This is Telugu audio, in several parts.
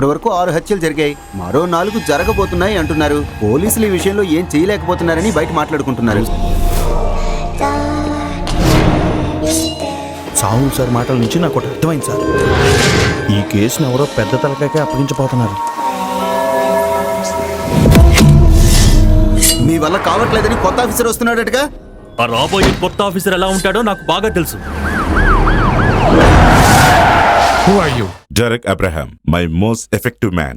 ఇప్పటి వరకు 6 హత్యలు జరిగాయి, మరో 4 జరగబోతున్నాయి అంటున్నారు. పోలీసులు ఈ విషయంలో ఏం చేయలేకపోతున్నారని బయట మాట్లాడుకుంటున్నారు. సాహు సార్ మాటల నుంచి నాకు ఒకటి అర్థమైంది సార్. ఈ కేసును ఎవరో పెద్ద తలకాయకే అప్పగించబోతున్నారు. మీ వల్ల కావట్లేదని కొత్త ఆఫీసర్ వస్తున్నాడటగా. ఆ రాబోయే కొత్త ఆఫీసర్ ఎలా ఉంటాడో నాకు బాగా తెలుసు. Who are you? Derek Abraham, my most effective man.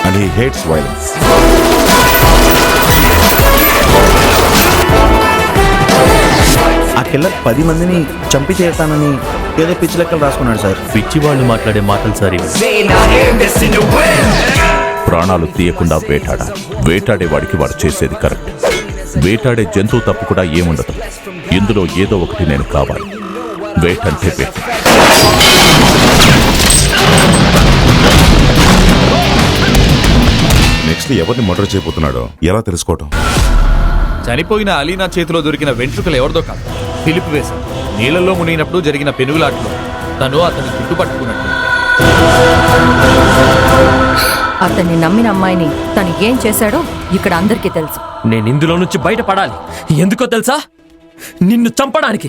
And he hates violence. ఆ కిల్లర్ 10 మందిని చంపి తీరుతానని ఏదో పిచ్చి లెక్కలు రాసుకున్నాడు సార్. పిచ్చి వాళ్ళు మాట్లాడే మాటలు సార్ ఇవి. ప్రాణాలు తీయకుండా వేటాడేవాడికి వాడు చేసేది కరెక్ట్. వేటాడే జంతువు తప్పు కూడా ఏముండదు. ఇందులో ఏదో ఒకటి నేను కావాలి. వేటంటే వేట. నెక్స్ట్ ఎవరిని మర్డర్ చేయబోతున్నాడో ఎలా తెలుసుకోవటం? చనిపోయిన అలీనా చేతిలో దొరికిన వెంట్రుకలు ఎవరిదో కాదు, ఫిలిప్ వేశాడు. నీళ్ళల్లో మునిగినప్పుడు జరిగిన పెనుగులాటలో తను అతన్ని చుట్టుపట్టుకున్నట్టు. అతన్ని నమ్మిన అమ్మాయిని తను ఏం చేశాడో ఇక్కడ అందరికీ తెలుసు. నేను ఇందులో నుంచి బయటపడాలి. ఎందుకో తెలుసా? నిన్ను చంపడానికి.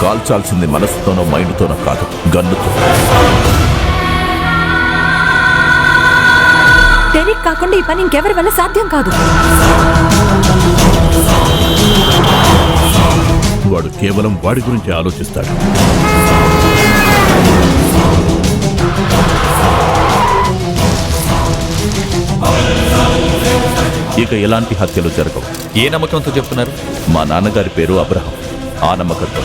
కాల్చాల్సింది మనసుతోనో మైండ్తోనో కాదు, గన్నుతో. డెరిక్ కాకుండా ఈ పని ఇంకెవరి వల్ల సాధ్యం కాదు. వాడు కేవలం వాడి గురించి ఆలోచిస్తాడు. ఇక ఎలాంటి హత్యలు జరగవు. ఏ నమ్మకంతో చెప్తున్నారు? మా నాన్నగారి పేరు అబ్రహం. ఆ నమ్మకంతో.